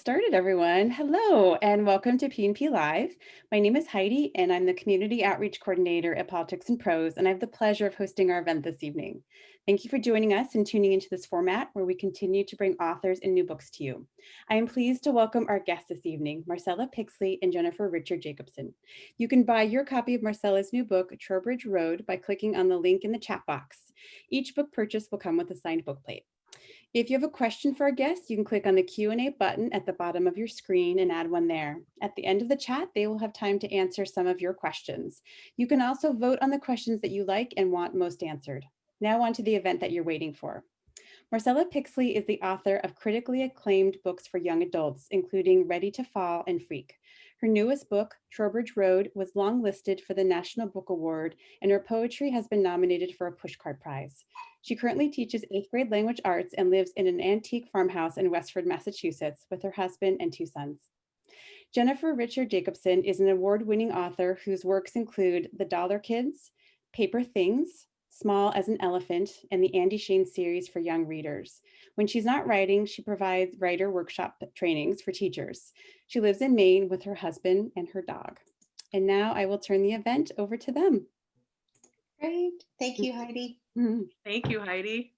Started, everyone. Hello and welcome to P&P Live. My name is Heidi and I'm the Community Outreach Coordinator at Politics and Prose, and I have the pleasure of hosting our event this evening. Thank you for joining us and tuning into this format where we continue to bring authors and new books to you. I am pleased to welcome our guests this evening, Marcella Pixley and Jennifer Richard Jacobson. You can buy your copy of Marcella's new book, Trowbridge Road, by clicking on the link in the chat box. Each book purchase will come with a signed book plate. If you have a question for our guests, you can click on the Q&A button at the bottom of your screen and add one there. At the end of the chat, they will have time to answer some of your questions. You can also vote on the questions that you like and want most answered. Now on to the event that you're waiting for. Marcella Pixley is the author of critically acclaimed books for young adults, including Ready to Fall and Freak. Her newest book, Trowbridge Road, was longlisted for the National Book Award, and her poetry has been nominated for a Pushcart Prize. She currently teaches 8th grade language arts and lives in an antique farmhouse in Westford, Massachusetts, with her husband and 2 sons. Jennifer Richard Jacobson is an award-winning author whose works include The Dollar Kids, Paper Things, Small as an Elephant, and the Andy Shane series for young readers. When she's not writing, she provides writer workshop trainings for teachers. She lives in Maine with her husband and her dog. And now I will turn the event over to them. Great. Thank you, Heidi. Thank you, Heidi.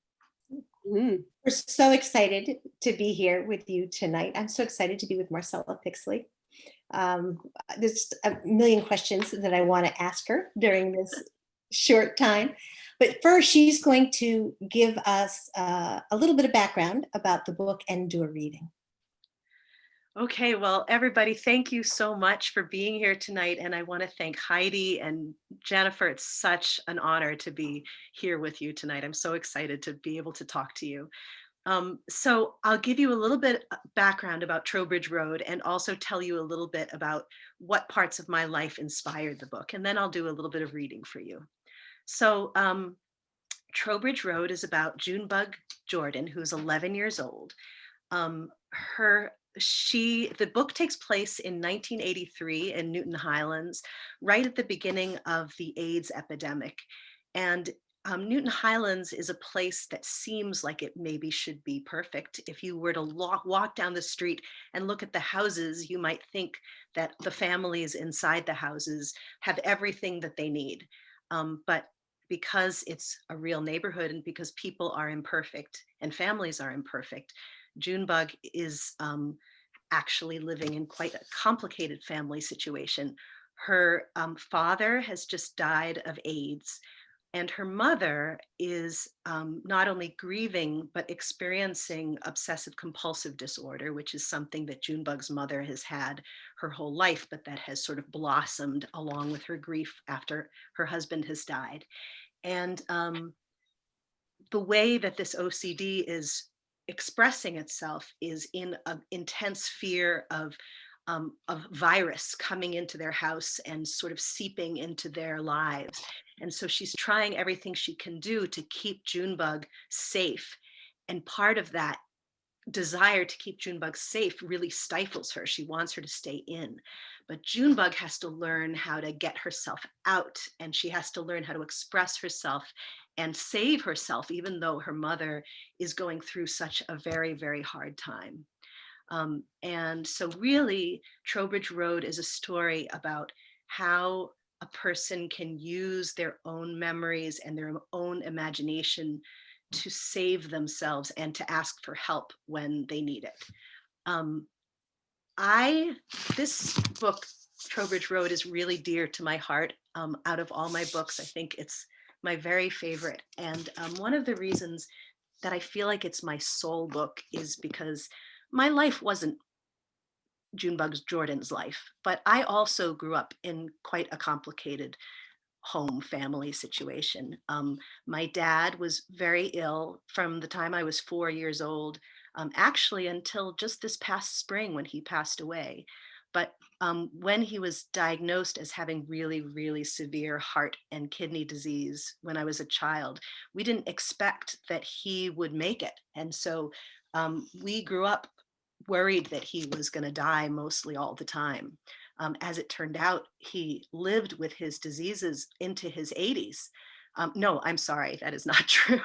We're so excited to be here with you tonight. I'm so excited to be with Marcella Pixley. There's a million questions that I want to ask her during this short time. But first, she's going to give us a little bit of background about the book and do a reading. Okay, well, everybody, thank you so much for being here tonight. And I want to thank Heidi and Jennifer. It's such an honor to be here with you tonight. I'm so excited to be able to talk to you. So I'll give you a little bit of background about Trowbridge Road and also tell you a little bit about what parts of my life inspired the book. And then I'll do a little bit of reading for you. So Trowbridge Road is about Junebug Jordan, who's 11 years old. The book takes place in 1983 in Newton Highlands, right at the beginning of the AIDS epidemic. And Newton Highlands is a place that seems like it maybe should be perfect. If you were to walk down the street and look at the houses, you might think that the families inside the houses have everything that they need. But because it's a real neighborhood and because people are imperfect and families are imperfect, Junebug is actually living in quite a complicated family situation. Her father has just died of AIDS, and her mother is not only grieving, but experiencing obsessive compulsive disorder, which is something that Junebug's mother has had her whole life, but that has sort of blossomed along with her grief after her husband has died. And the way that this OCD is expressing itself is in an intense fear of virus coming into their house and sort of seeping into their lives. And so she's trying everything she can do to keep Junebug safe. And part of that desire to keep Junebug safe really stifles her. She wants her to stay in. But Junebug has to learn how to get herself out, and she has to learn how to express herself and save herself, even though her mother is going through such a very, very hard time. And so really, Trowbridge Road is a story about how a person can use their own memories and their own imagination to save themselves and to ask for help when they need it. This book, Trowbridge Road, is really dear to my heart. Out of all my books, I think it's my very favorite. And one of the reasons that I feel like it's my soul book is because my life wasn't Junebug Jordan's life, but I also grew up in quite a complicated home family situation. My dad was very ill from the time I was 4 years old, actually until just this past spring when he passed away. But when he was diagnosed as having really, really severe heart and kidney disease when I was a child, we didn't expect that he would make it. And so we grew up worried that he was going to die mostly all the time. As it turned out, he lived with his diseases into his 80s. No, I'm sorry, that is not true.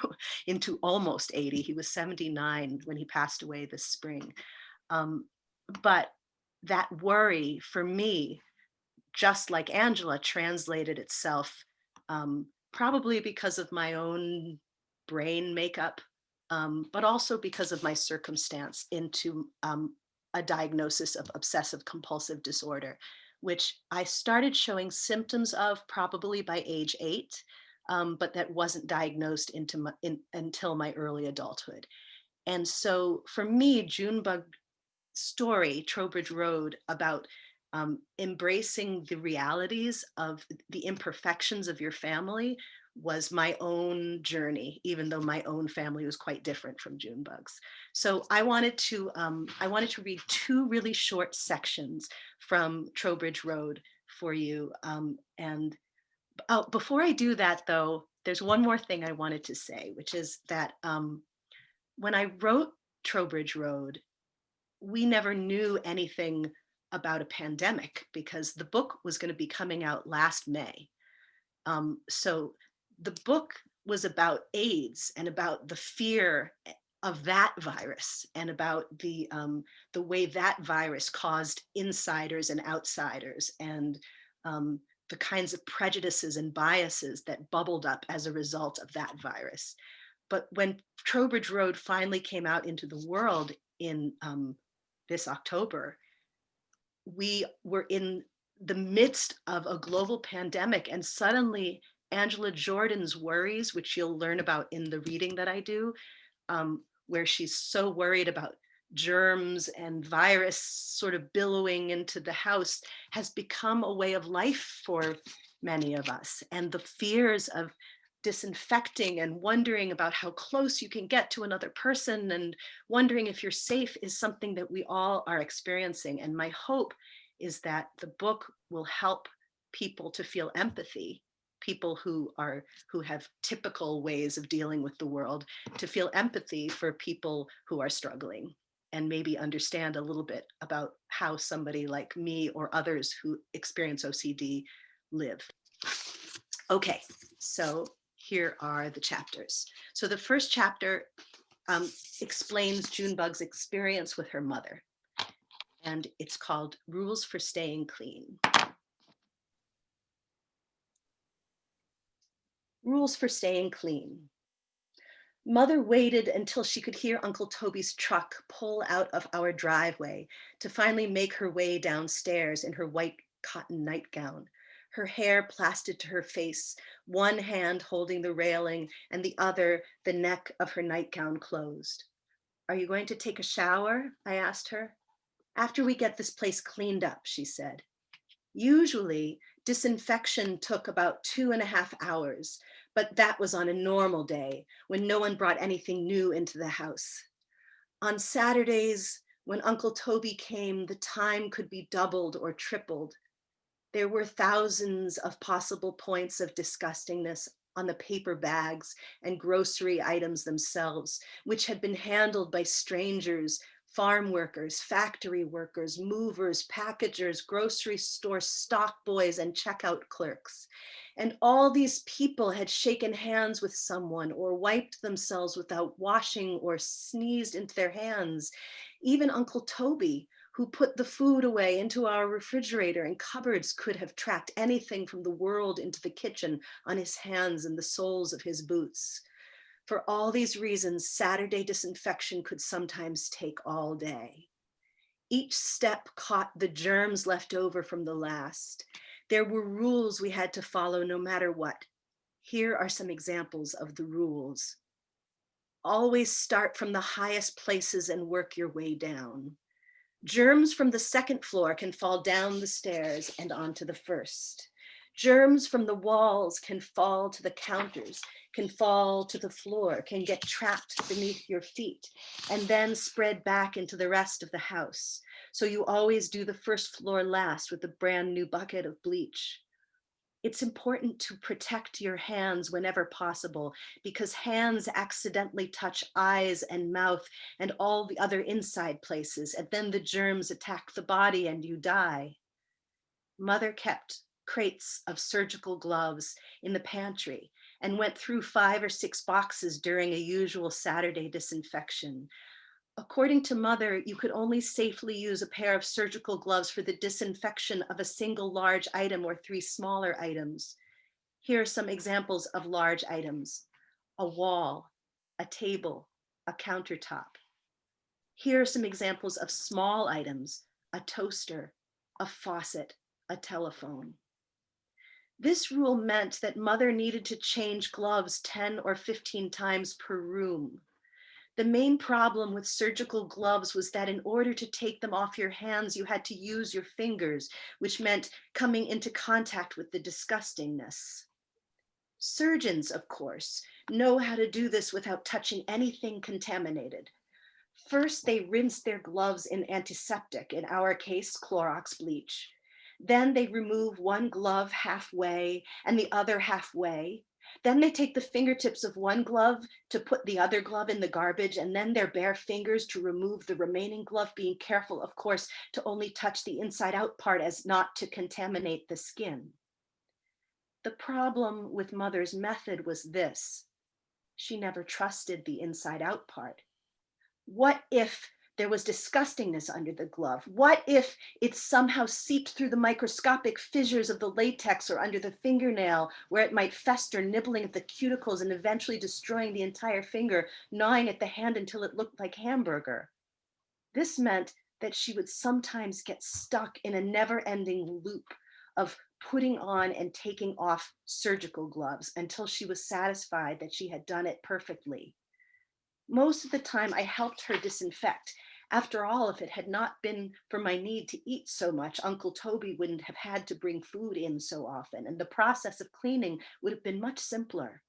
Into almost 80. He was 79 when he passed away this spring. But that worry for me, just like Angela, translated itself, probably because of my own brain makeup, but also because of my circumstance, into a diagnosis of obsessive compulsive disorder, which I started showing symptoms of probably by age 8, but that wasn't diagnosed until my early adulthood. And so for me, Junebug story, Trowbridge Road, about embracing the realities of the imperfections of your family, was my own journey, even though my own family was quite different from Junebug's. So I wanted to read 2 really short sections from Trowbridge Road for you. And before I do that, though, there's one more thing I wanted to say, which is that when I wrote Trowbridge Road, we never knew anything about a pandemic because the book was going to be coming out last May. So the book was about AIDS and about the fear of that virus and about the way that virus caused insiders and outsiders, and the kinds of prejudices and biases that bubbled up as a result of that virus. But when Trowbridge Road finally came out into the world in this October, we were in the midst of a global pandemic, and suddenly Angela Jordan's worries, which you'll learn about in the reading that I do, where she's so worried about germs and virus sort of billowing into the house, has become a way of life for many of us. And the fears of disinfecting and wondering about how close you can get to another person and wondering if you're safe is something that we all are experiencing. And my hope is that the book will help people to feel empathy, people who have typical ways of dealing with the world, to feel empathy for people who are struggling, and maybe understand a little bit about how somebody like me or others who experience OCD live. Okay, so here are the chapters. So the first chapter explains Junebug's experience with her mother, and it's called Rules for Staying Clean. Rules for Staying Clean. Mother waited until she could hear Uncle Toby's truck pull out of our driveway to finally make her way downstairs in her white cotton nightgown, her hair plastered to her face, one hand holding the railing and the other the neck of her nightgown closed. "Are you going to take a shower?" I asked her. "After we get this place cleaned up," she said. Usually, disinfection took about 2.5 hours, but that was on a normal day when no one brought anything new into the house. On Saturdays, when Uncle Toby came, the time could be doubled or tripled. There were thousands of possible points of disgustingness on the paper bags and grocery items themselves, which had been handled by strangers, farm workers, factory workers, movers, packagers, grocery store stock boys, and checkout clerks. And all these people had shaken hands with someone or wiped themselves without washing or sneezed into their hands. Even Uncle Toby, who put the food away into our refrigerator and cupboards, could have tracked anything from the world into the kitchen on his hands and the soles of his boots. For all these reasons, Saturday disinfection could sometimes take all day. Each step caught the germs left over from the last. There were rules we had to follow no matter what. Here are some examples of the rules. Always start from the highest places and work your way down. Germs from the second floor can fall down the stairs and onto the first. Germs from the walls can fall to the counters, can fall to the floor, can get trapped beneath your feet, and then spread back into the rest of the house. So you always do the first floor last with a brand new bucket of bleach. It's important to protect your hands whenever possible, because hands accidentally touch eyes and mouth and all the other inside places, and then the germs attack the body and you die. Mother kept crates of surgical gloves in the pantry and went through 5 or 6 boxes during a usual Saturday disinfection. According to Mother, you could only safely use a pair of surgical gloves for the disinfection of a single large item or 3 smaller items. Here are some examples of large items: a wall, a table, a countertop. Here are some examples of small items: a toaster, a faucet, a telephone. This rule meant that Mother needed to change gloves 10 or 15 times per room. The main problem with surgical gloves was that in order to take them off your hands, you had to use your fingers, which meant coming into contact with the disgustingness. Surgeons, of course, know how to do this without touching anything contaminated. First, they rinse their gloves in antiseptic, in our case, Clorox bleach. Then they remove one glove halfway and the other halfway. Then they take the fingertips of one glove to put the other glove in the garbage, and then their bare fingers to remove the remaining glove, being careful, of course, to only touch the inside out part as not to contaminate the skin. The problem with Mother's method was this: she never trusted the inside out part. What if there was disgustingness under the glove? What if it somehow seeped through the microscopic fissures of the latex or under the fingernail, where it might fester, nibbling at the cuticles and eventually destroying the entire finger, gnawing at the hand until it looked like hamburger? This meant that she would sometimes get stuck in a never-ending loop of putting on and taking off surgical gloves until she was satisfied that she had done it perfectly. Most of the time, I helped her disinfect. After all, if it had not been for my need to eat so much, Uncle Toby wouldn't have had to bring food in so often, and the process of cleaning would have been much simpler.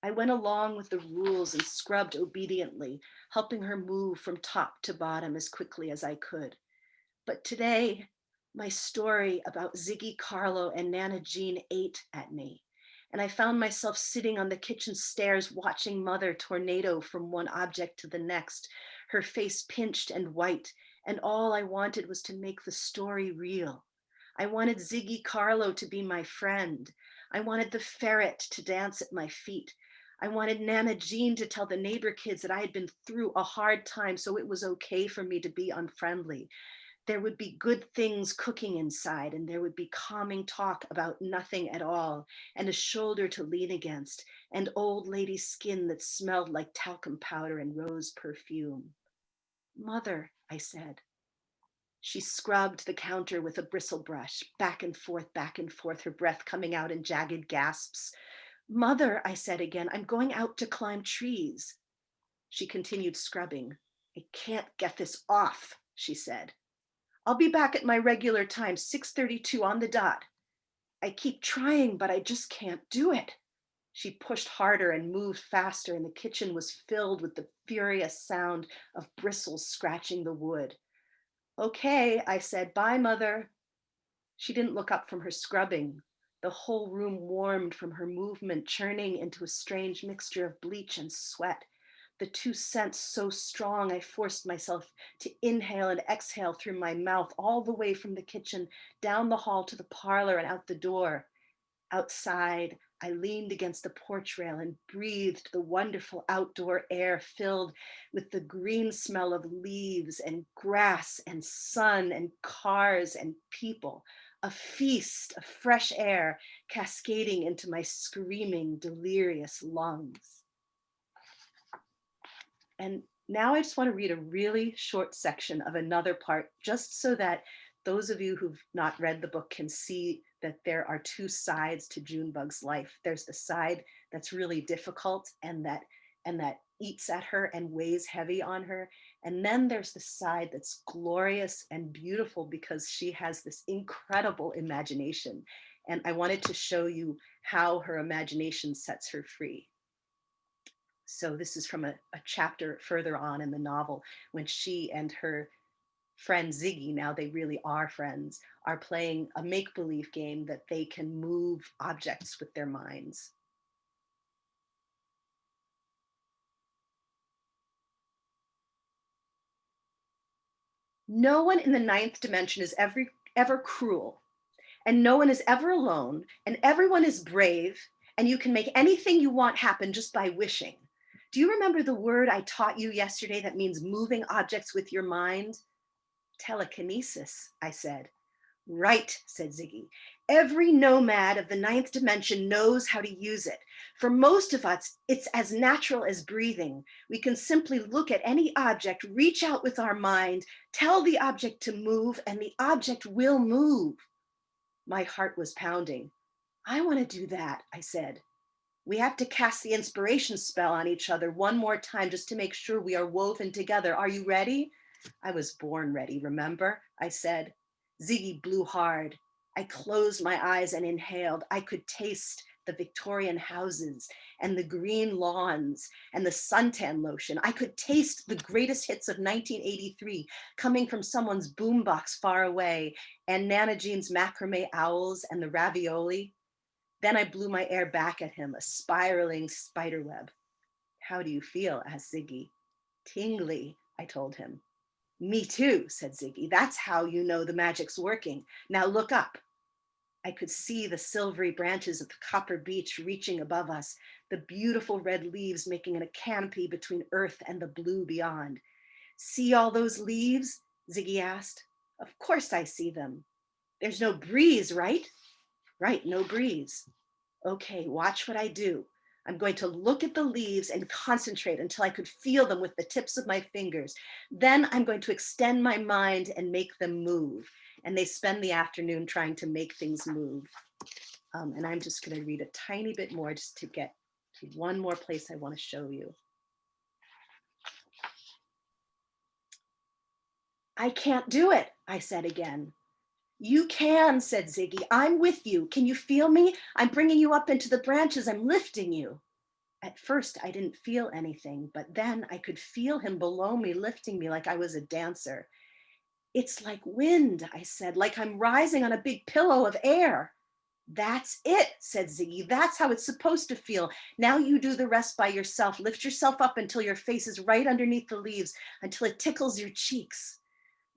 I went along with the rules and scrubbed obediently, helping her move from top to bottom as quickly as I could. But today, my story about Ziggy, Carlo, and Nana Jean ate at me. And I found myself sitting on the kitchen stairs watching Mother tornado from one object to the next, her face pinched and white, and all I wanted was to make the story real. I wanted Ziggy Carlo to be my friend. I wanted the ferret to dance at my feet. I wanted Nana Jean to tell the neighbor kids that I had been through a hard time, so it was okay for me to be unfriendly. There would be good things cooking inside, and there would be calming talk about nothing at all, and a shoulder to lean against, and old lady skin that smelled like talcum powder and rose perfume. Mother, I said. She scrubbed the counter with a bristle brush, back and forth, her breath coming out in jagged gasps. Mother, I said again, I'm going out to climb trees. She continued scrubbing. I can't get this off, she said. I'll be back at my regular time, 6:32 on the dot. I keep trying, but I just can't do it. She pushed harder and moved faster, and the kitchen was filled with the furious sound of bristles scratching the wood. Okay, I said, bye, Mother. She didn't look up from her scrubbing. The whole room warmed from her movement, churning into a strange mixture of bleach and sweat. The two scents so strong, I forced myself to inhale and exhale through my mouth, all the way from the kitchen, down the hall to the parlor and out the door. Outside, I leaned against the porch rail and breathed the wonderful outdoor air filled with the green smell of leaves and grass and sun and cars and people. A feast of fresh air cascading into my screaming, delirious lungs. And now I just want to read a really short section of another part, just so that those of you who've not read the book can see that there are two sides to Junebug's life. There's the side that's really difficult and that eats at her and weighs heavy on her. And then there's the side that's glorious and beautiful because she has this incredible imagination. And I wanted to show you how her imagination sets her free. So this is from a chapter further on in the novel when she and her friend Ziggy, now they really are friends, are playing a make-believe game that they can move objects with their minds. No one in the ninth dimension is ever cruel, and no one is ever alone, and everyone is brave, and you can make anything you want happen just by wishing. Do you remember the word I taught you yesterday that means moving objects with your mind? Telekinesis, I said. Right, said Ziggy. Every nomad of the ninth dimension knows how to use it. For most of us, it's as natural as breathing. We can simply look at any object, reach out with our mind, tell the object to move, and the object will move. My heart was pounding. I want to do that, I said. We have to cast the inspiration spell on each other one more time just to make sure we are woven together. Are you ready? I was born ready, remember? I said. Ziggy blew hard. I closed my eyes and inhaled. I could taste the Victorian houses and the green lawns and the suntan lotion. I could taste the greatest hits of 1983 coming from someone's boombox far away, and Nana Jean's macrame owls and the ravioli. Then I blew my air back at him, a spiraling spider web. How do you feel? Asked Ziggy. Tingly, I told him. Me too, said Ziggy. That's how you know the magic's working. Now look up. I could see the silvery branches of the copper beech reaching above us, the beautiful red leaves making a canopy between earth and the blue beyond. See all those leaves? Ziggy asked. Of course I see them. There's no breeze, right? Right, no breeze. Okay, watch what I do. I'm going to look at the leaves and concentrate until I could feel them with the tips of my fingers. Then I'm going to extend my mind and make them move. And they spend the afternoon trying to make things move. And I'm just going to read a tiny bit more just to get to one more place I want to show you. I can't do it, I said again. You can, said Ziggy. I'm with you. Can you feel me? I'm bringing you up into the branches. I'm lifting you. At first, I didn't feel anything, but then I could feel him below me, lifting me like I was a dancer. It's like wind, I said, like I'm rising on a big pillow of air. That's it, said Ziggy. That's how it's supposed to feel. Now you do the rest by yourself. Lift yourself up until your face is right underneath the leaves, until it tickles your cheeks.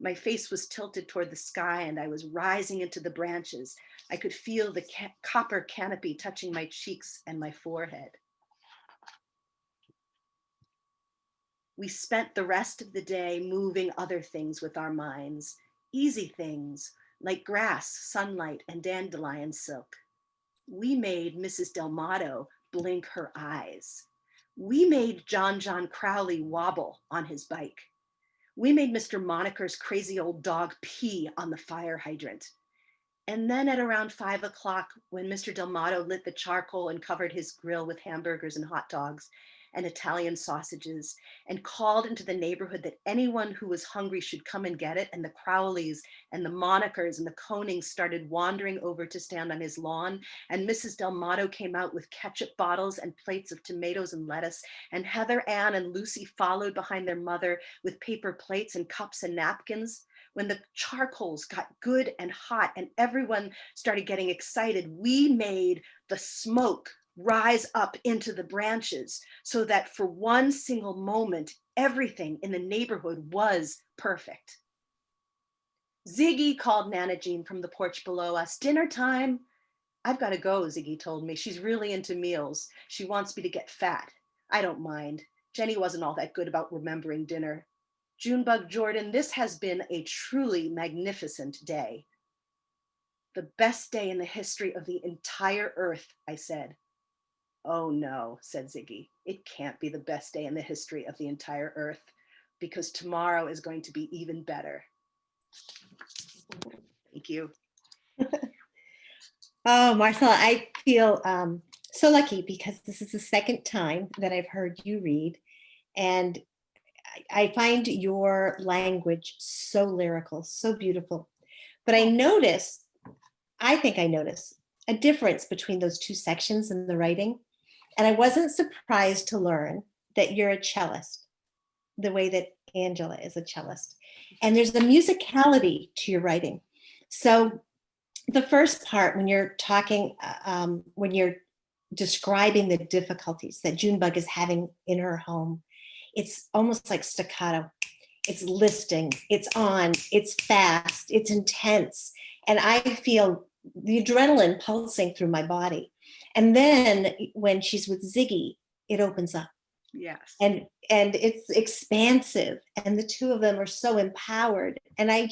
My face was tilted toward the sky and I was rising into the branches. I could feel the copper canopy touching my cheeks and my forehead. We spent the rest of the day moving other things with our minds, easy things like grass, sunlight, and dandelion silk. We made Mrs. Delmato blink her eyes. We made John Crowley wobble on his bike. We made Mr. Moniker's crazy old dog pee on the fire hydrant. And then at around 5 o'clock, when Mr. Delmato lit the charcoal and covered his grill with hamburgers and hot dogs and Italian sausages and called into the neighborhood that anyone who was hungry should come and get it, and the Crowleys and the Monikers and the Konings started wandering over to stand on his lawn, and Mrs. Delmato came out with ketchup bottles and plates of tomatoes and lettuce, and Heather Ann and Lucy followed behind their mother with paper plates and cups and napkins. When the charcoals got good and hot and everyone started getting excited, we made the smoke rise up into the branches so that for one single moment, everything in the neighborhood was perfect. Ziggy, called Nana Jean from the porch below us. Dinner time. I've got to go, Ziggy told me. She's really into meals. She wants me to get fat. I don't mind. Jenny wasn't all that good about remembering dinner. Junebug Jordan, this has been a truly magnificent day. The best day in the history of the entire earth, I said. Oh no, said Ziggy. It can't be the best day in the history of the entire earth because tomorrow is going to be even better. Thank you. Oh, Marcella, I feel so lucky because this is the second time that I've heard you read, and I find your language so lyrical, so beautiful. But I think I notice a difference between those two sections in the writing. And I wasn't surprised to learn that you're a cellist, the way that Angela is a cellist. And there's a musicality to your writing. So the first part, when you're talking, when you're describing the difficulties that Junebug is having in her home, it's almost like staccato. It's listing, it's on, it's fast, it's intense. And I feel the adrenaline pulsing through my body. And then when she's with Ziggy, it opens up. Yes. and it's expansive, and the two of them are so empowered, and I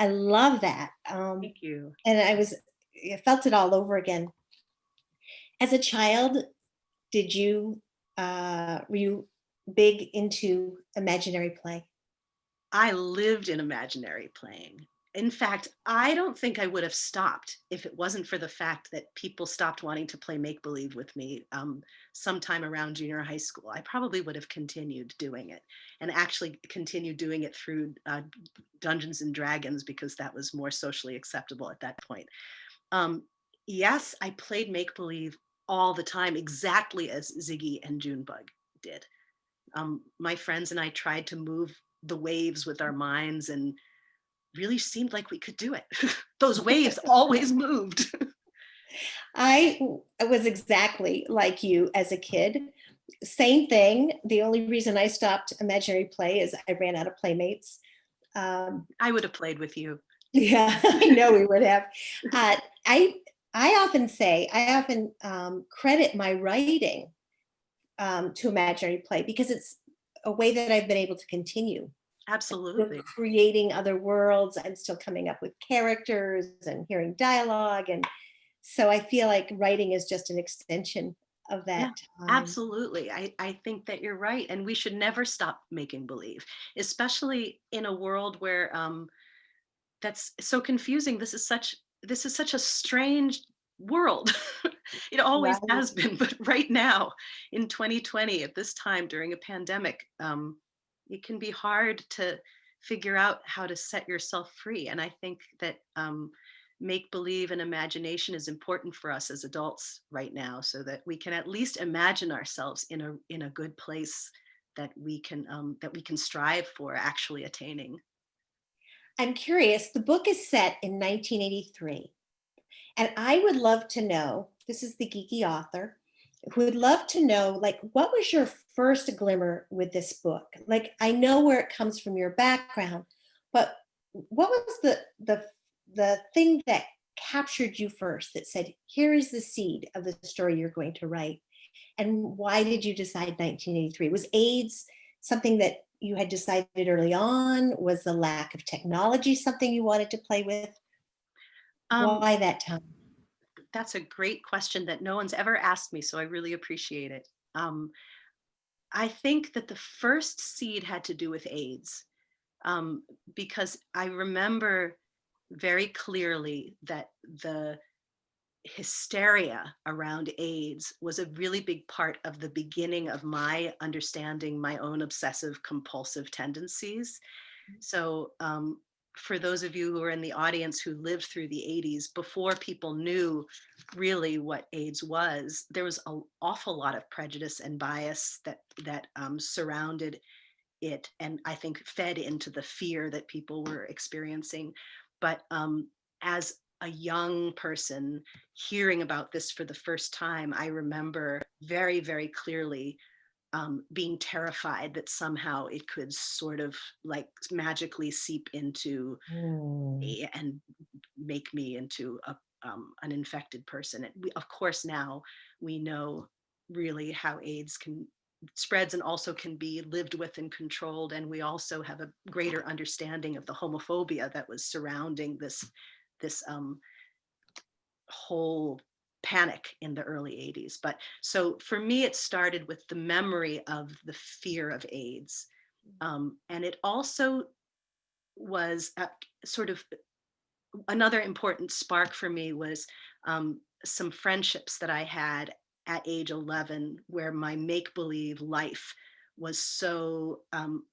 love that. Thank you. And I felt it all over again. As a child, were you big into imaginary play? I lived in imaginary playing. In fact, I don't think I would have stopped if it wasn't for the fact that people stopped wanting to play make believe with me sometime around junior high school. I probably would have continued doing it, and actually continued doing it through Dungeons and Dragons, because that was more socially acceptable at that point. Um, yes, I played make believe all the time, exactly as Ziggy and Junebug did. My friends and I tried to move the waves with our minds, and really seemed like we could do it. Those waves always moved. I was exactly like you as a kid. Same thing. The only reason I stopped imaginary play is I ran out of playmates. I would have played with you. Yeah, I know we would have. Uh, I I often credit my writing to imaginary play, because it's a way that I've been able to continue. Still Absolutely. creating other worlds. I'm still coming up with characters and hearing dialogue, and so I feel like writing is just an extension of Yeah, that. absolutely. I think that you're right. And we should never stop making believe, especially in a world where that's so confusing. This is such a strange world. It always Right. has been, but right now in 2020, at this time during a pandemic, it can be hard to figure out how to set yourself free. And I think that make believe and imagination is important for us as adults right now, so that we can at least imagine ourselves in a good place that we can strive for actually attaining. I'm curious. The book is set in 1983. And I would love to know, this is the geeky author, who would love to know, like, what was your first glimmer with this book? Like, I know where it comes from, your background, but what was the thing that captured you first, that said, here is the seed of the story you're going to write? And why did you decide 1983? Was AIDS something that you had decided early on? Was the lack of technology something you wanted to play with? Um, Why that time? that's a great question that no one's ever asked me, so I really appreciate it. Um, I think that the first seed had to do with AIDS, because I remember very clearly that the hysteria around AIDS was a really big part of the beginning of my understanding my own obsessive compulsive tendencies. So, for those of you who are in the audience who lived through the 80s, before people knew really what AIDS was, there was an awful lot of prejudice and bias that surrounded it, and I think fed into the fear that people were experiencing. But as a young person hearing about this for the first time, I remember very, very clearly being terrified that somehow it could sort of like magically seep into Mm. me and make me into an infected person. And of course, now we know really how AIDS can spreads and also can be lived with and controlled. And we also have a greater understanding of the homophobia that was surrounding this whole panic in the early 80s. But so for me, it started with the memory of the fear of AIDS. And it also was sort of another important spark for me was some friendships that I had at age 11, where my make believe life was so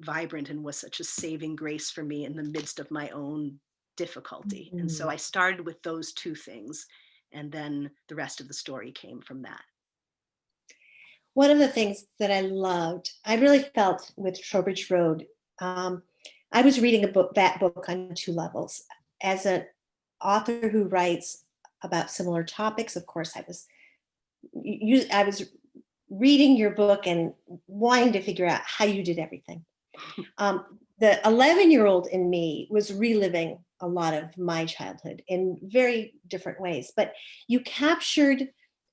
vibrant and was such a saving grace for me in the midst of my own difficulty. And so Mm. I started with those two things, and then the rest of the story came from that. One of the things that I loved, I really felt with Trowbridge Road, um, I was reading that book on two levels. As an author who writes about similar topics, of course, I was reading your book and wanting to figure out how you did everything. The 11-year-old in me was reliving a lot of my childhood in very different ways, but you captured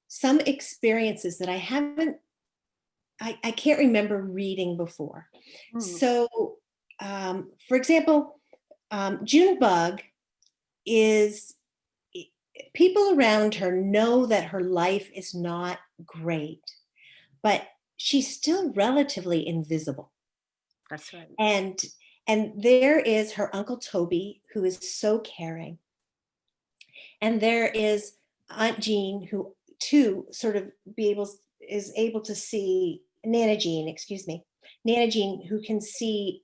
some experiences that I haven't I can't remember reading before. Hmm. So, for example, Junebug is, people around her know that her life is not great, but she's still relatively invisible. That's right. And there is her Uncle Toby, who is so caring. And there is Aunt Jean, who too sort of is able to see, Nana Jean, excuse me, Nana Jean, who can see,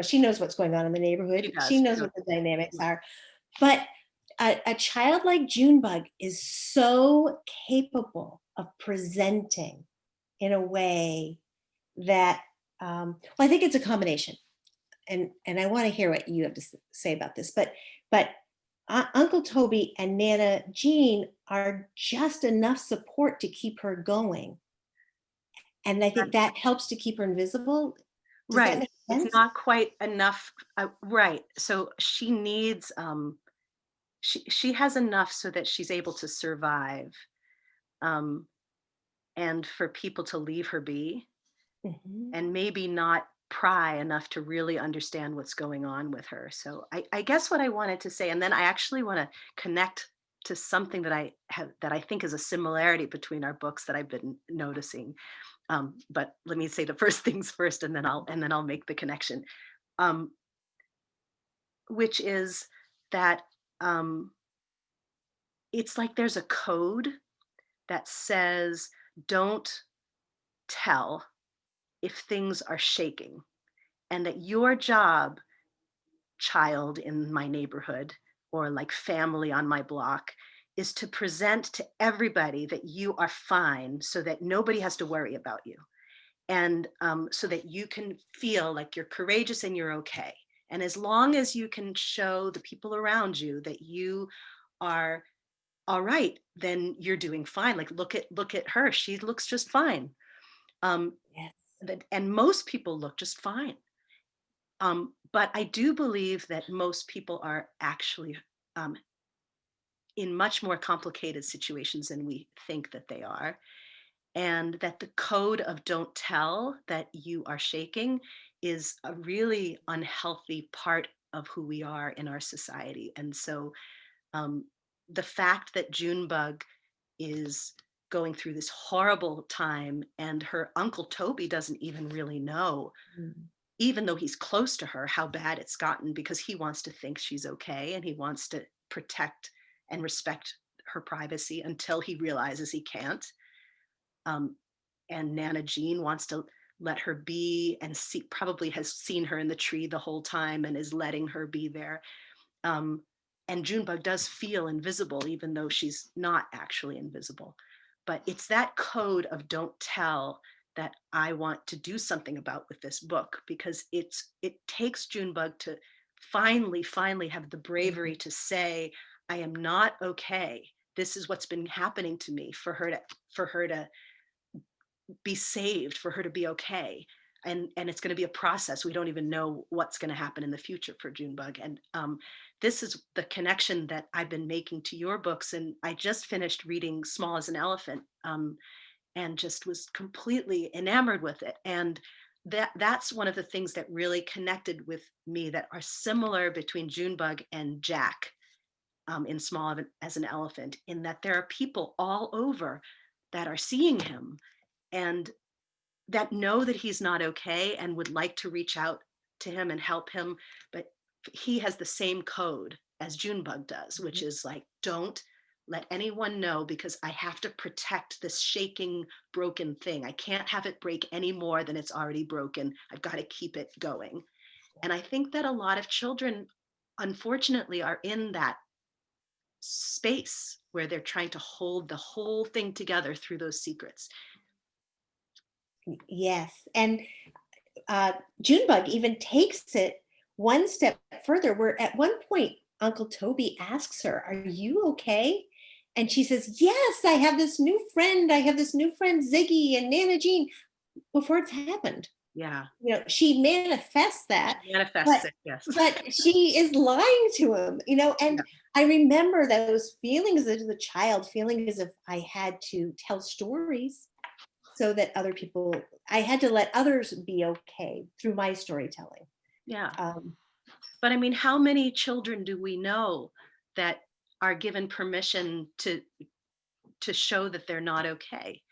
she knows what's going on in the neighborhood. She She does. knows what the dynamics are. But a child like Junebug is so capable of presenting in a way that, well, I think it's a combination, and I want to hear what you have to say about this. But Uncle Toby and Nana Jean are just enough support to keep her going, and I think that helps to keep her invisible. Does that Right. make It's sense? not quite enough. Right. So she needs, she has enough so that she's able to survive, um, and for people to leave her be, Mhm. and maybe not pry enough to really understand what's going on with her. So I guess what I wanted to say, and then I actually want to connect to something that I think is a similarity between our books that I've been noticing. But let me say the first things first, and then I'll make the connection. Um, which is that, um, it's like there's a code that says, don't tell if things are shaking, and that your job, child in my neighborhood, or like family on my block, is to present to everybody that you are fine so that nobody has to worry about you. And so that you can feel like you're courageous and you're okay. And as long as you can show the people around you that you are all right, then you're doing fine. Like look at her; she looks just fine. Um, Yes. and most people look just fine. But I do believe that most people are actually, um, in much more complicated situations than we think that they are, and that the code of don't tell that you are shaking is a really unhealthy part of who we are in our society. And so, um, the fact that Junebug is going through this horrible time and her Uncle Toby doesn't even really know, Mm. even though he's close to her, how bad it's gotten, because he wants to think she's okay and he wants to protect and respect her privacy until he realizes he can't. Um, and Nana Jean wants to let her be, and probably has seen her in the tree the whole time and is letting her be there. Um, and Junebug does feel invisible, even though she's not actually invisible. But it's that code of don't tell that I want to do something about with this book, because it takes Junebug to finally have the bravery to say, I am not okay. This is what's been happening to me, for her to be saved, for her to be okay. And it's going to be a process. We don't even know what's going to happen in the future for Junebug. And this is the connection that I've been making to your books. And I just finished reading Small as an Elephant, and just was completely enamored with it. And that's one of the things that really connected with me, that are similar between Junebug and Jack, in Small as an Elephant, in that there are people all over that are seeing him, and that know that he's not okay and would like to reach out to him and help him. But he has the same code as Junebug does, which is like, don't let anyone know, because I have to protect this shaking, broken thing. I can't have it break any more than it's already broken. I've got to keep it going. And I think that a lot of children, unfortunately, are in that space where they're trying to hold the whole thing together through those secrets. Yes. And Junebug even takes it one step further, where at one point Uncle Toby asks her, "Are you okay?" And she says, "Yes, I have this new friend. I have this new friend, Ziggy and Nana Jean," before it's happened. Yeah. She manifests that, She manifests but it, yes. she is lying to him, and Yeah. I remember those feelings as a child, feeling as if I had to tell stories so that other people, I had to let others be okay through my storytelling. Yeah. Um, But I mean, how many children do we know that are given permission to show that they're not okay?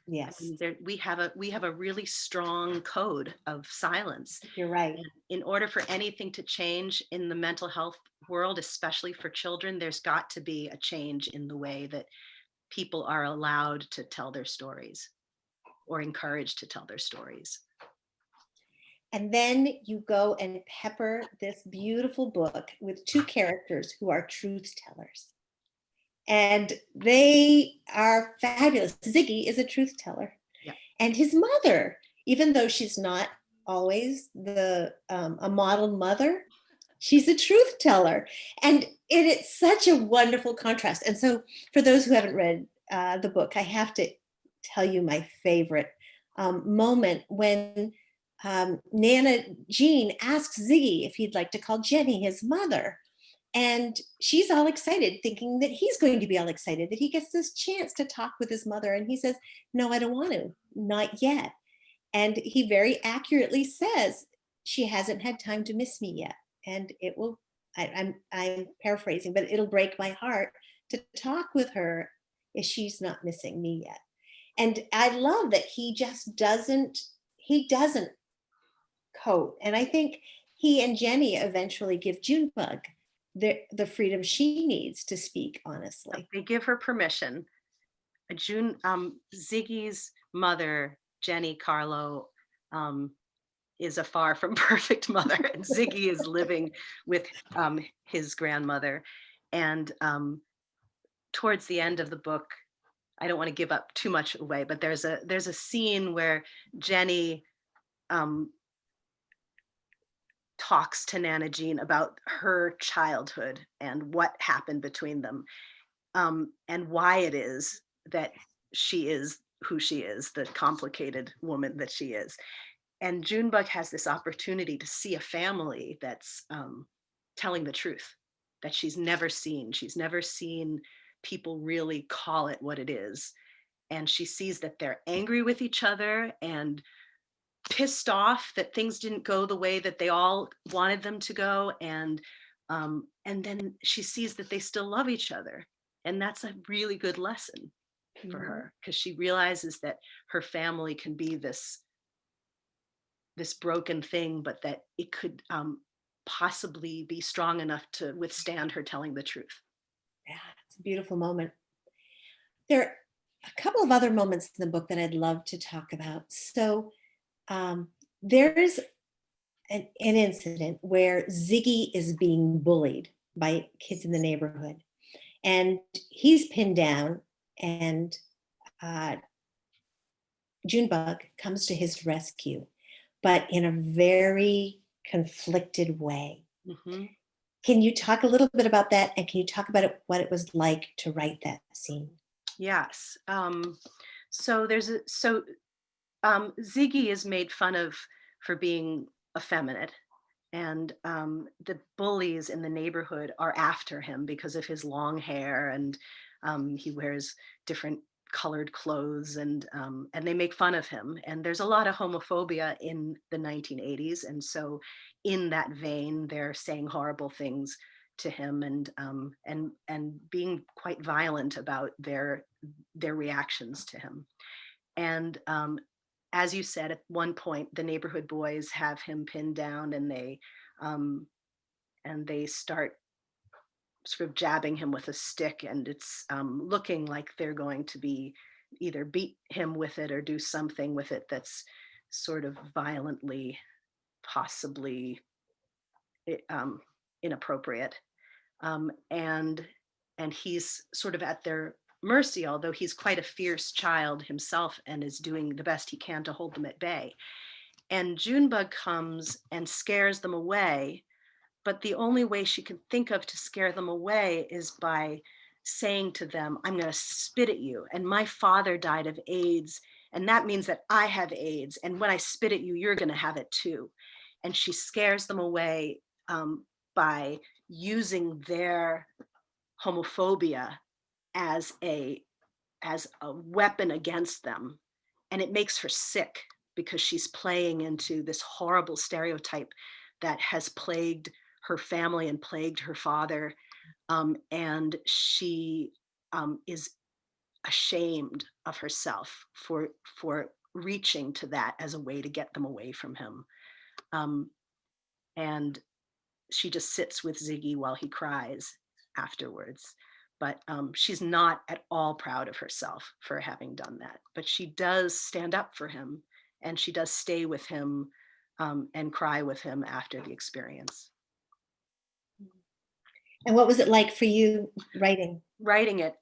I yes, mean, we have a really strong code of silence. you're right. And in order for anything to change in the mental health world, especially for children, there's got to be a change in the way that people are allowed to tell their stories or encouraged to tell their stories. And then you go and pepper this beautiful book with two characters who are truth tellers. And they are fabulous. Ziggy is a truth teller. Yeah. And his mother, even though she's not always a model mother, she's a truth teller. And it's such a wonderful contrast. And so for those who haven't read the book, I have to tell you my favorite moment when Nana Jean asks Ziggy if he'd like to call Jenny his mother. And she's all excited, thinking that he's going to be all excited that he gets this chance to talk with his mother. And he says, no, I don't want to, not yet. And he very accurately says, she hasn't had time to miss me yet. And it will, I'm paraphrasing, but it'll break my heart to talk with her if she's not missing me yet. And I love that he doesn't cope. And I think he and Jenny eventually give Junebug the freedom she needs to speak honestly. They give her permission. Ziggy's mother, Jenny Carlo, is a far from perfect mother, and Ziggy is living with his grandmother. And towards the end of the book, I don't want to give up too much away, but there's a scene where Jenny talks to Nana Jean about her childhood and what happened between them, and why it is that she is who she is, the complicated woman that she is. And Junebug has this opportunity to see a family that's telling the truth, that she's never seen. She's never seen people really call it what it is. And she sees that they're angry with each other and pissed off that things didn't go the way that they all wanted them to go. And then she sees that they still love each other. And that's a really good lesson for her, because she realizes that her family can be this broken thing, but that it could possibly be strong enough to withstand her telling the truth. Yeah, it's a beautiful moment. There are a couple of other moments in the book that I'd love to talk about. So there's an incident where Ziggy is being bullied by kids in the neighborhood, and he's pinned down, and Junebug comes to his rescue, but in a very conflicted way. Mm-hmm. Can you talk a little bit about that? And can you talk about what it was like to write that scene? Yes. So Ziggy is made fun of for being effeminate, and the bullies in the neighborhood are after him because of his long hair, and he wears different colored clothes, and they make fun of him. And there's a lot of homophobia in the 1980s, and so in that vein, they're saying horrible things to him, and being quite violent about their reactions to him. And as you said, at one point, the neighborhood boys have him pinned down, and they start sort of jabbing him with a stick, and it's looking like they're going to be either beat him with it or do something with it that's sort of violently, possibly inappropriate. And he's sort of at their mercy, although he's quite a fierce child himself and is doing the best he can to hold them at bay. And Junebug comes and scares them away, but the only way she can think of to scare them away is by saying to them, I'm going to spit at you. And my father died of AIDS, and that means that I have AIDS. And when I spit at you, you're going to have it too. And she scares them away by using their homophobia as a weapon against them. and it makes her sick because she's playing into this horrible stereotype that has plagued her family and plagued her father. And she is ashamed of herself for reaching to that as a way to get them away from him. Um, and she just sits with Ziggy while he cries afterwards. But she's not at all proud of herself for having done that. But she does stand up for him, and she does stay with him and cry with him after the experience. And what was it like for you writing? Writing it,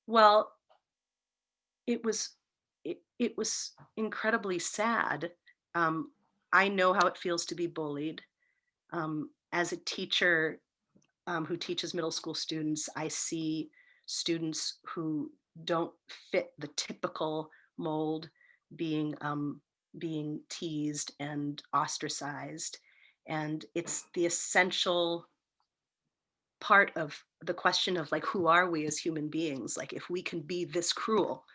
well, it was it was incredibly sad. I know how it feels to be bullied. As a teacher who teaches middle school students, I see students who don't fit the typical mold being teased and ostracized, and it's the essential part of the question of like, who are we as human beings? Like, if we can be this cruel,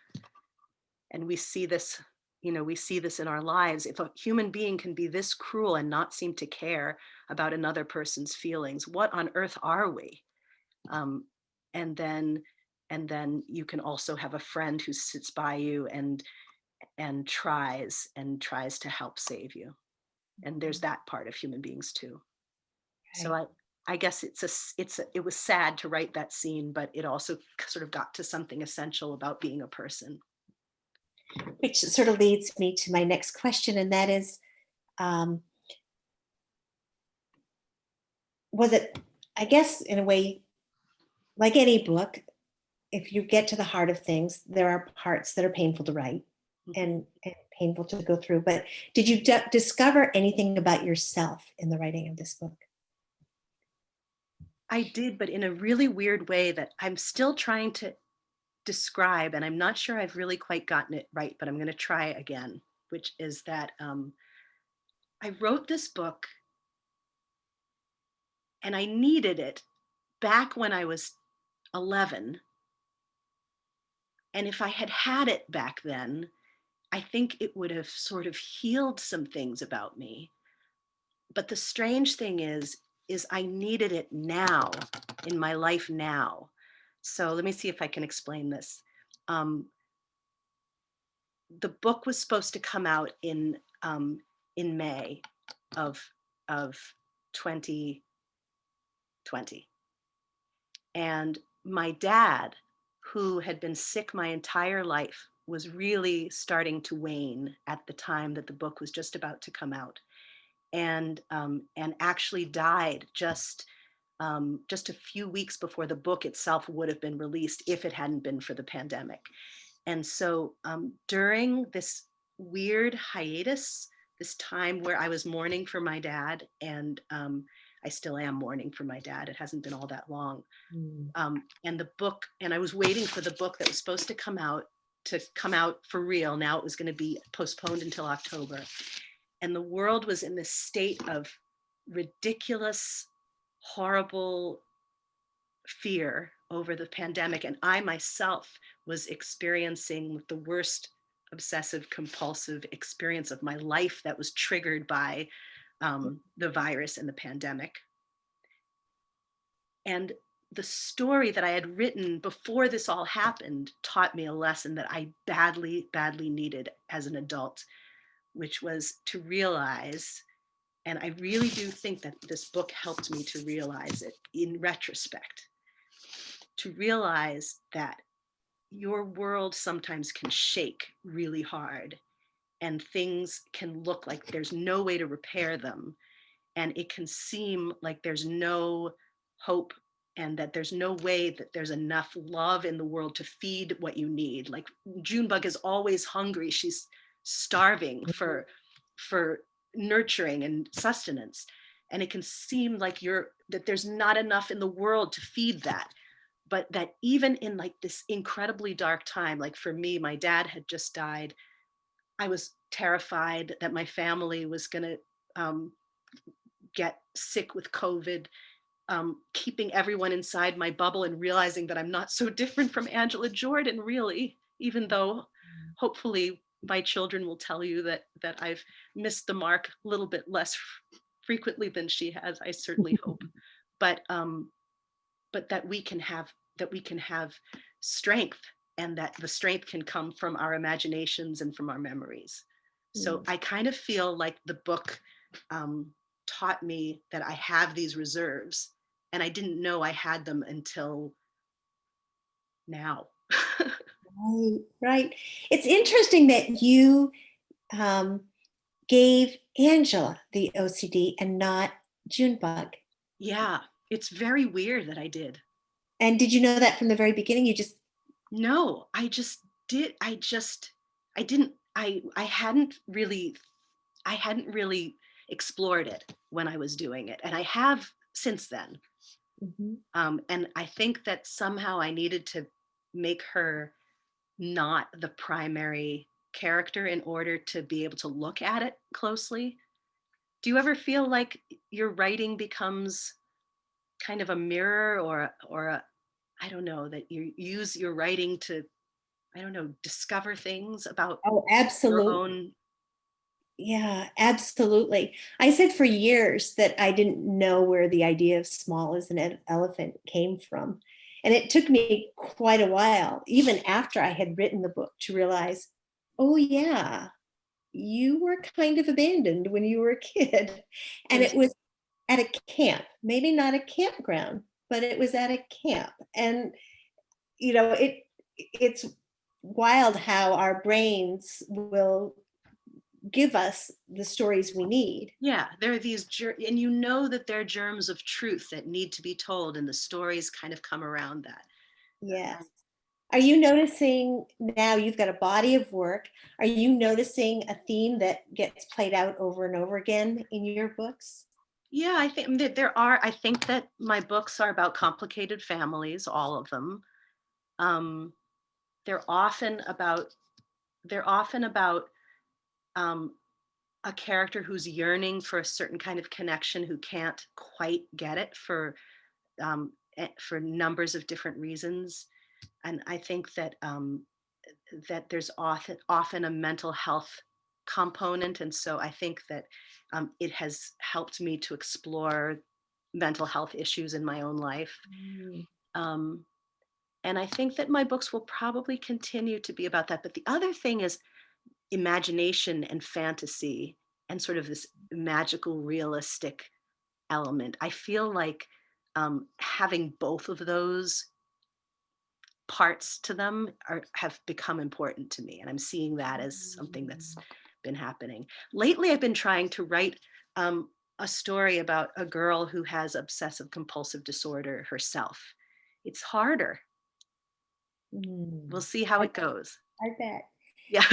and we see this, we see this in our lives, if a human being can be this cruel and not seem to care about another person's feelings, what on earth are we? um, and then you can also have a friend who sits by you and tries to help save you, and there's that part of human beings too. So I guess it was sad to write that scene, but it also sort of got to something essential about being a person. Which sort of leads me to my next question, and that is, was it, I guess, in a way, like any book, if you get to the heart of things, there are parts that are painful to write and painful to go through. But did you discover anything about yourself in the writing of this book? I did, but in a really weird way that I'm still trying to describe, and I'm not sure I've really quite gotten it right, but I'm going to try again, which is that I wrote this book and I needed it back when I was 11. And if I had had it back then, I think it would have sort of healed some things about me. But the strange thing is I needed it now, in my life now. So let me see if I can explain this. The book was supposed to come out in May of 2020. And my dad, who had been sick my entire life, was really starting to wane at the time that the book was just about to come out, and actually died just a few weeks before the book itself would have been released if it hadn't been for the pandemic. And so during this weird hiatus, this time where I was mourning for my dad, and I still am mourning for my dad, it hasn't been all that long. And the book, and I was waiting for the book that was supposed to come out for real. Now it was going to be postponed until October. And the world was in this state of ridiculous, horrible fear over the pandemic. And I myself was experiencing the worst obsessive compulsive experience of my life that was triggered by the virus and the pandemic. And the story that I had written before this all happened taught me a lesson that I badly, badly needed as an adult, which was to realize, and I really do think that this book helped me to realize it in retrospect, to realize that your world sometimes can shake really hard, and things can look like there's no way to repair them. And it can seem like there's no hope, and that there's no way that there's enough love in the world to feed what you need. Like Junebug is always hungry. She's starving for nurturing and sustenance. And it can seem like that there's not enough in the world to feed that. But that even in like this incredibly dark time, like for me, my dad had just died. I was terrified that my family was going to get sick with COVID. Keeping everyone inside my bubble and realizing that I'm not so different from Angela Jordan, really, even though hopefully my children will tell you that I've missed the mark a little bit less frequently than she has. I certainly hope, but that we can have strength, and that the strength can come from our imaginations and from our memories. So I kind of feel like the book taught me that I have these reserves, and I didn't know I had them until now. Right, right. It's interesting that you gave Angela the OCD and not Junebug. Yeah, it's very weird that I did. And did you know that from the very beginning? You just No, I just did. I didn't, I hadn't really explored it when I was doing it. And I have since then. Mhm. And I think that somehow I needed to make her not the primary character in order to be able to look at it closely. Do you ever feel like your writing becomes kind of a mirror, or I don't know, that you use your writing to, I don't know, discover things about Oh, your absolutely. own? Yeah, absolutely. I said for years that I didn't know where the idea of small as an elephant came from. And it took me quite a while, even after I had written the book, to realize, oh, yeah, you were kind of abandoned when you were a kid. And Yes. it was at a camp, maybe not a campground, but it was at a camp. And, it's wild how our brains will give us the stories we need. Yeah, there are these, and you know that there are germs of truth that need to be told, and the stories kind of come around that. Yes. Are you noticing now you've got a body of work? Are you noticing a theme that gets played out over and over again in your books? Yeah, I think that I think that my books are about complicated families, all of them. Um, they're often about, they're often about um, a character who's yearning for a certain kind of connection, who can't quite get it for numbers of different reasons. And I think that that there's often a mental health component, and so I think that it has helped me to explore mental health issues in my own life. Mm. Um, and I think that my books will probably continue to be about that. But the other thing is imagination and fantasy, and sort of this magical, realistic element. I feel like having both of those parts to them have become important to me, and I'm seeing that as something that's been happening lately. I've been trying to write a story about a girl who has obsessive compulsive disorder herself. It's harder. We'll Mm. see how I, it goes. I bet. Yeah.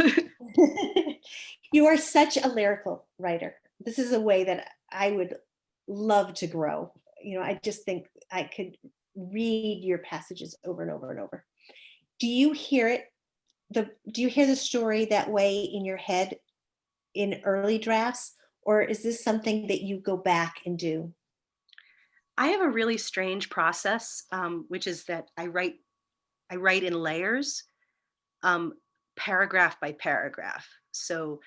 You are such a lyrical writer. This is a way that I would love to grow. I just think I could read your passages over and over and over. Do you hear it? Do you hear the story that way in your head in early drafts, or is this something that you go back and do? I have a really strange process, which is that I write in layers, um, paragraph by paragraph. So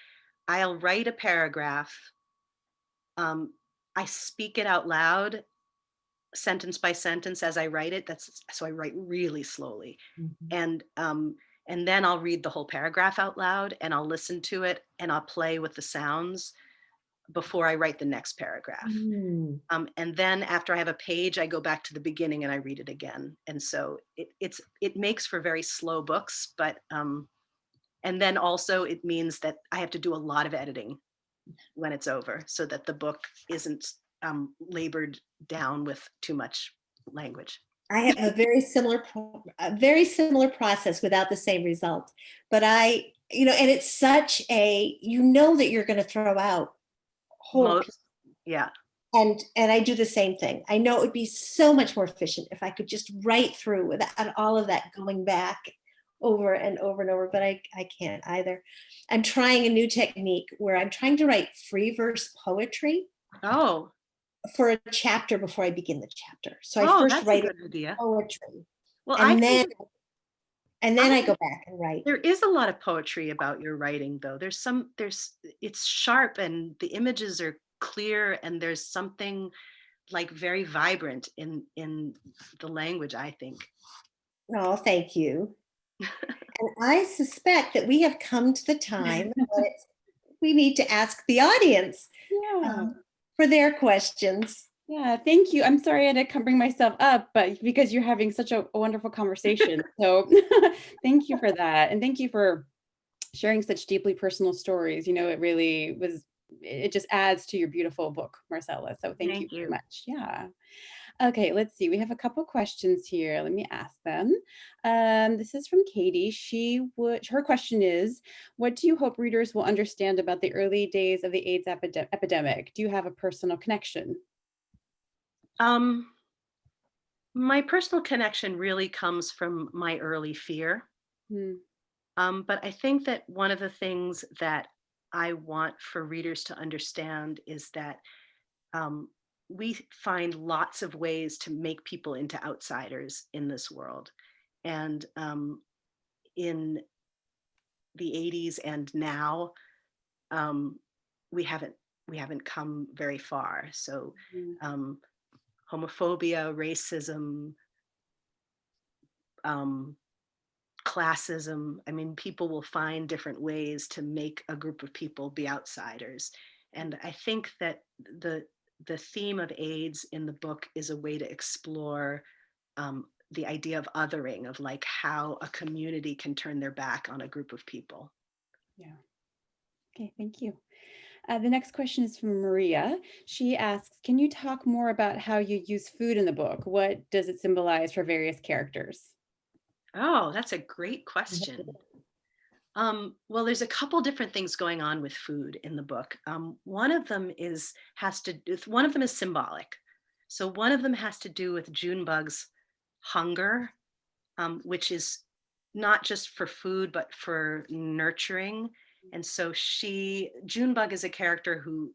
I'll write a paragraph, um, I speak it out loud, sentence by sentence as I write it. That's so I write really slowly, Mhm. and then I'll read the whole paragraph out loud, and I'll listen to it, and I'll play with the sounds before I write the next paragraph. Mm. And then after I have a page, I go back to the beginning and I read it again. And so it makes for very slow books, but and then also it means that I have to do a lot of editing when it's over, so that the book isn't labored down with too much language. I have a very similar process without the same result. But and it's such that you're going to throw out whole Most, yeah. and I do the same thing. I know it would be so much more efficient if I could just write through without all of that going back over and over and over, but I can't either. I'm trying a new technique where I'm trying to write free verse poetry Oh, for a chapter before I begin the chapter. So I oh, first that's a write it good idea. poetry Well, I and can then do, And then I go back and write. There is a lot of poetry about your writing, though. It's sharp and the images are clear, and there's something like very vibrant in the language, I think. Oh, thank you. And I suspect that we have come to the time when we need to ask the audience Yeah. For their questions. Yeah, thank you. I'm sorry I had to come bring myself up, but because you're having such a wonderful conversation. So thank you for that. And thank you for sharing such deeply personal stories. It really was, it just adds to your beautiful book, Marcella. So thank you very much. Yeah. Okay, let's see. We have a couple questions here. Let me ask them. This is from Katie. Her question is, what do you hope readers will understand about the early days of the AIDS epidemic? Do you have a personal connection? My personal connection really comes from my early fear. But I think that one of the things that I want for readers to understand is that we find lots of ways to make people into outsiders in this world. And in the 80s and now, we haven't come very far. So homophobia, racism, classism. I mean, people will find different ways to make a group of people be outsiders. And I think that the theme of AIDS in the book is a way to explore the idea of othering, of like how a community can turn their back on a group of people. Yeah. Okay, thank you. The next question is from Maria. She asks, can you talk more about how you use food in the book? What does it symbolize for various characters? Oh, that's a great question. Well, there's a couple different things going on with food in the book. One of them is symbolic. So one of them has to do with Junebug's hunger, which is not just for food, but for nurturing. And so Junebug is a character who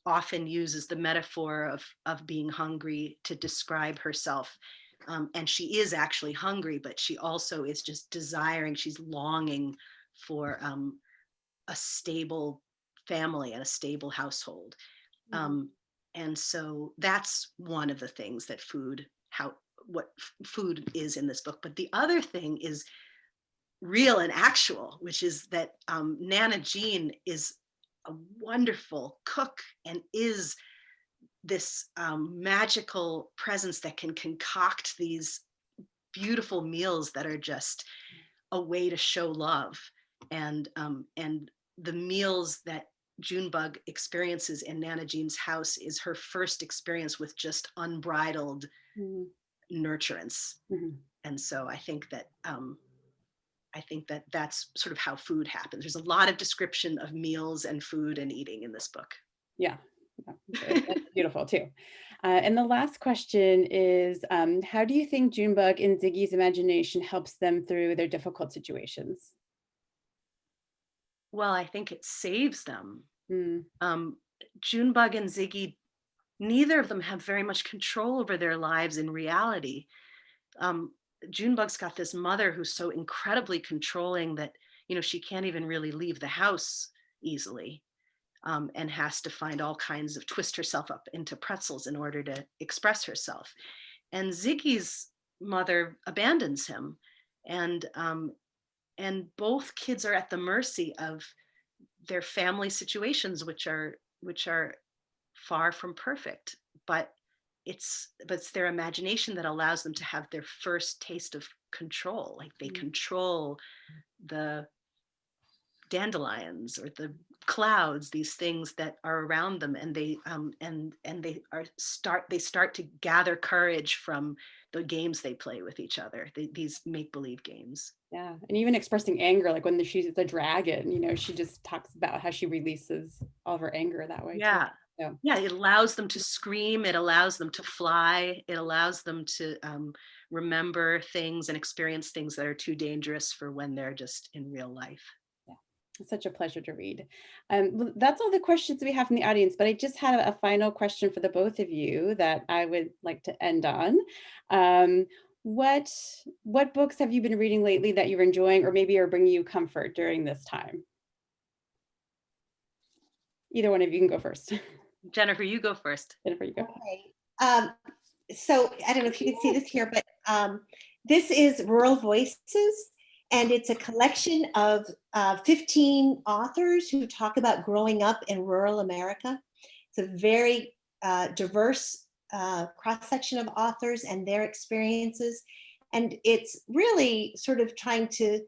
often uses the metaphor of being hungry to describe herself. And she is actually hungry, but she also is just desiring, she's longing for a stable family and a stable household. And so that's one of the things that what food is in this book. But the other thing is real and actual, which is that Nana Jean is a wonderful cook and is this magical presence that can concoct these beautiful meals that are just a way to show love. And the meals that Junebug experiences in Nana Jean's house is her first experience with just unbridled nurturance. And so I think that that's sort of how food happens. There's a lot of description of meals and food and eating in this book. Yeah, that's beautiful too. And the last question is, how do you think Junebug and Ziggy's imagination helps them through their difficult situations? Well, I think it saves them. Junebug and Ziggy, neither of them have very much control over their lives in reality. Junebug's got this mother who's so incredibly controlling that, she can't even really leave the house easily, and has to twist herself up into pretzels in order to express herself. And Ziggy's mother abandons him, and both kids are at the mercy of their family situations, which are far from perfect, but it's their imagination that allows them to have their first taste of control. Like they control the dandelions or the clouds, these things that are around them, and they start to gather courage from the games they play with each other, these make-believe games. Yeah, and even expressing anger, like when she's the dragon, she just talks about how she releases all of her anger that way. Yeah. Too. So. Yeah, it allows them to scream, it allows them to fly, it allows them to remember things and experience things that are too dangerous for when they're just in real life. Yeah, it's such a pleasure to read. That's all the questions we have from the audience, but I just had a final question for the both of you that I would like to end on. what books have you been reading lately that you're enjoying, or maybe are bringing you comfort during this time? Either one of you can go first. Jennifer, you go first. Jennifer, you go. Okay. So I don't know if you can see this here, but this is Rural Voices, and it's a collection of 15 authors who talk about growing up in rural America. It's a very diverse cross-section of authors and their experiences. And it's really sort of trying to,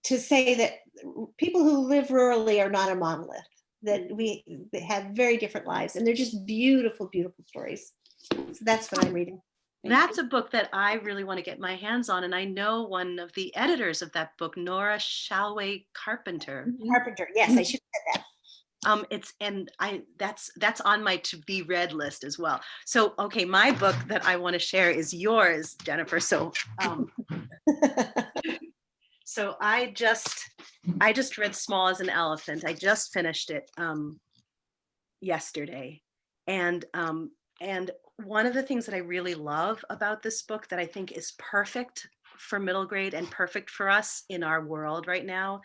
to say that people who live rurally are not a monolith, that we have very different lives, and they're just beautiful, beautiful stories. So that's what I'm reading. That's a book that I really want to get my hands on, and I know one of the editors of that book, Nora Shalway Carpenter. Carpenter, yes, I should have said that. That's on my to be read list as well. So, okay, my book that I want to share is yours, Jennifer. So, so I just read Small as an Elephant. I just finished it yesterday, and one of the things that I really love about this book that I think is perfect for middle grade and perfect for us in our world right now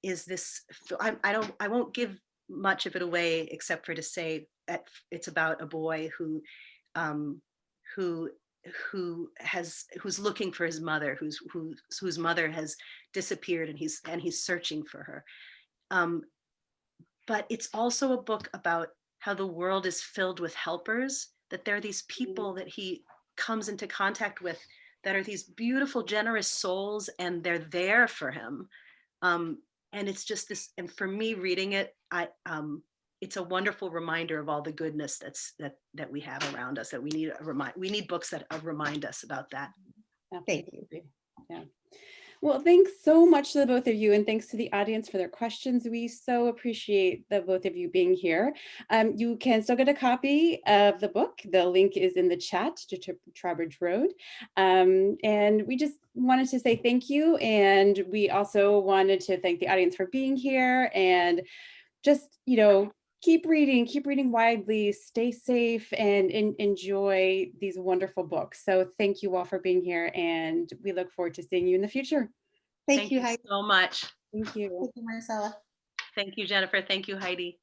is this. I won't give much of it away except for to say that it's about a boy who's looking for his mother, whose mother has disappeared, and he's searching for her. But it's also a book about how the world is filled with helpers, that there are these people that he comes into contact with that are these beautiful, generous souls, and they're there for him. And it's just this, and for me reading it, it's a wonderful reminder of all the goodness that we have around us, that we need books that remind us about that. Thank you. Yeah. Well, thanks so much to the both of you, and thanks to the audience for their questions. We so appreciate the both of you being here. You can still get a copy of the book. The link is in the chat to Trowbridge Road. And we just wanted to say thank you. And we also wanted to thank the audience for being here, and just, keep reading widely, stay safe, and enjoy these wonderful books. So thank you all for being here, and we look forward to seeing you in the future. Thank you, Heidi, so much. Thank you. Thank you, Marcella. Thank you, Jennifer. Thank you, Heidi.